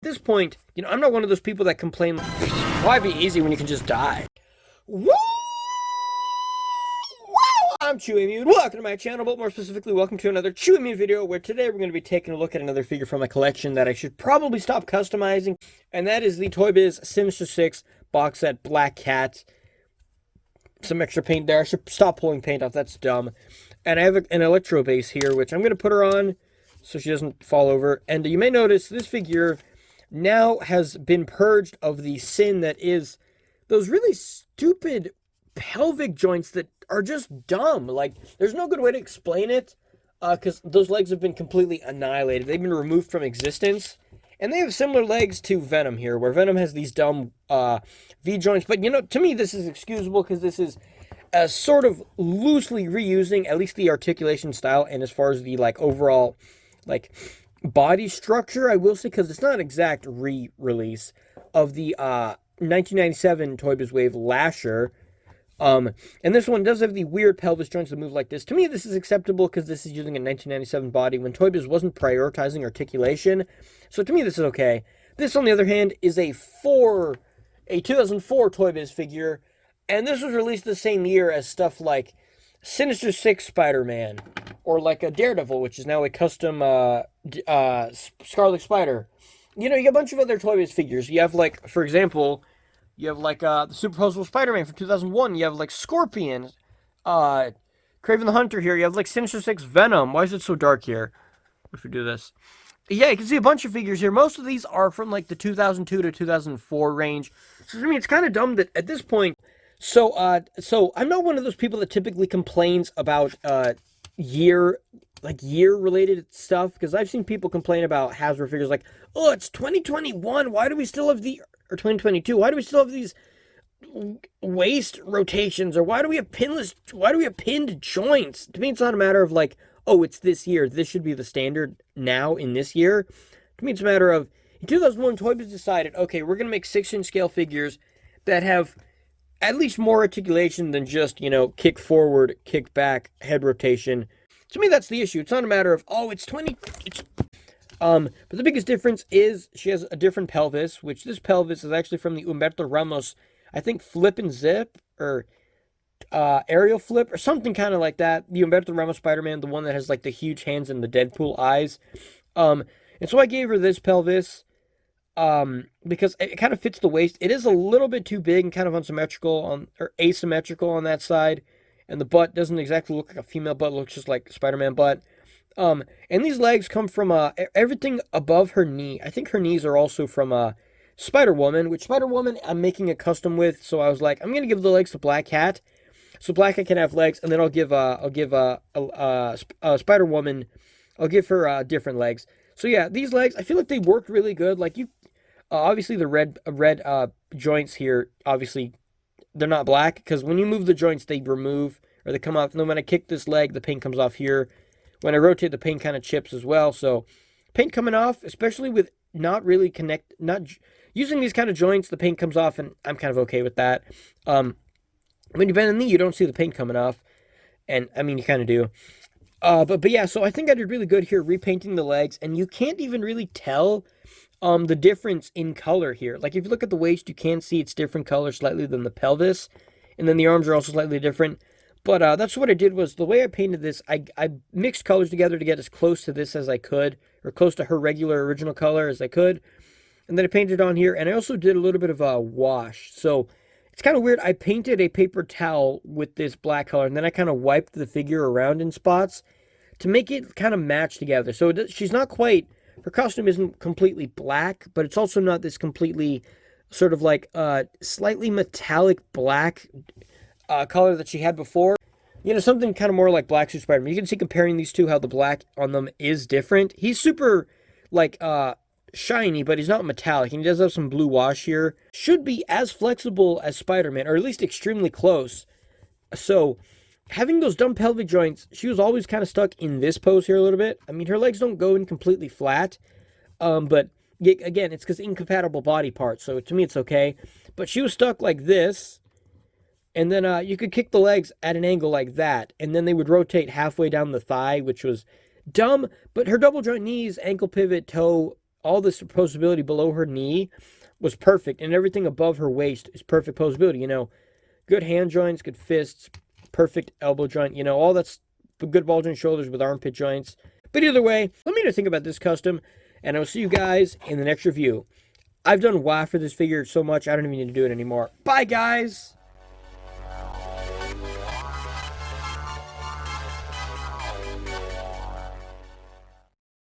At this point, I'm not one of those people that complain, why be easy when you can just die? Woo! I'm Chewy Mew, and welcome to my channel, but more specifically, welcome to another Chewy Mew video, where today we're going to be taking a look at another figure from my collection that I should probably stop customizing, and that is the Toy Biz Sinister Six box set Black Cat. Some extra paint there. I should stop pulling paint off, that's dumb. And I have an electro base here, which I'm going to put her on so she doesn't fall over. And you may notice this figure now has been purged of the sin that is those really stupid pelvic joints that are just dumb. Like, there's no good way to explain it, because those legs have been completely annihilated. They've been removed from existence. And they have similar legs to Venom here, where Venom has these dumb V-joints. But, to me, this is excusable, because this is sort of loosely reusing at least the articulation style, and as far as the, overall, body structure, I will say, because it's not an exact re-release of the 1997 Toy Biz Wave Lasher. And this one does have the weird pelvis joints that move like this. To me, this is acceptable because this is using a 1997 body when Toy Biz wasn't prioritizing articulation. So to me, this is okay. This, on the other hand, is a 2004 Toy Biz figure, and this was released the same year as stuff like Sinister Six Spider-Man, or like a Daredevil, which is now a custom Scarlet Spider. You get a bunch of other Toy Biz figures. You have, for example, you have, the Superposable Spider-Man from 2001. You have, Scorpion, Kraven the Hunter here. You have, Sinister Six Venom. Why is it so dark here? If we do this. Yeah, you can see a bunch of figures here. Most of these are from, the 2002 to 2004 range. So, it's kind of dumb that at this point... So I'm not one of those people that typically complains about, year-related stuff, because I've seen people complain about Hasbro figures oh, it's 2021, why do we still have or 2022, why do we still have these waist rotations, or why do we have pinned joints? To me, it's not a matter of oh, it's this year, this should be the standard now in this year. To me, it's a matter of, in 2001, Toy Biz decided, okay, we're going to make 6-inch scale figures that have at least more articulation than just, kick forward, kick back, head rotation. To me, that's the issue. It's not a matter of, oh, it's 20... But the biggest difference is she has a different pelvis, which this pelvis is actually from the Humberto Ramos, I think, Flip and Zip, or Aerial Flip, or something kind of like that. The Humberto Ramos Spider-Man, the one that has, the huge hands and the Deadpool eyes. And so I gave her this pelvis, because it kind of fits the waist. It is a little bit too big and kind of unsymmetrical or asymmetrical on that side. And the butt doesn't exactly look like a female butt, it looks just like Spider-Man butt. And these legs come from everything above her knee. I think her knees are also from Spider-Woman, which Spider-Woman I'm making a custom with. So I was like, I'm gonna give the legs to Black Cat, so Black Cat can have legs, and then I'll give Spider-Woman, I'll give her different legs. So yeah, these legs, I feel like they worked really good. Obviously the red joints here, obviously they're not black, because when you move the joints, they remove, or they come off. And then when I kick this leg, the paint comes off here. When I rotate, the paint kind of chips as well. So paint coming off, especially with not using these kind of joints, the paint comes off, and I'm kind of okay with that. When you bend the knee, you don't see the paint coming off, and I mean, you kind of do. But yeah, so I think I did really good here repainting the legs, and you can't even really tell the difference in color here. If you look at the waist, you can see it's different color slightly than the pelvis, and then the arms are also slightly different. But that's what I did, was the way I painted this, I mixed colors together to get as close to this as I could, or close to her regular original color as I could. And then I painted on here, and I also did a little bit of a wash. So it's kind of weird. I painted a paper towel with this black color, and then I kind of wiped the figure around in spots to make it kind of match together. So she's not quite, her costume isn't completely black, but it's also not this completely sort of slightly metallic black color that she had before. Something kind of more like Black Suit Spider-Man. You can see, comparing these two, how the black on them is different. He's super, shiny, but he's not metallic. And he does have some blue wash here. Should be as flexible as Spider-Man, or at least extremely close. So, having those dumb pelvic joints, she was always kind of stuck in this pose here a little bit. I mean, her legs don't go in completely flat. But, again, it's because incompatible body parts. So, to me, it's okay. But she was stuck like this. And then you could kick the legs at an angle like that, and then they would rotate halfway down the thigh, which was dumb. But her double joint knees, ankle pivot, toe, all this posability below her knee was perfect, and everything above her waist is perfect posability. You know, good hand joints, good fists, perfect elbow joint. You know, all that's good ball joint shoulders with armpit joints. But either way, let me know think about this custom, and I'll see you guys in the next review. I've done WAF for this figure so much, I don't even need to do it anymore. Bye, guys!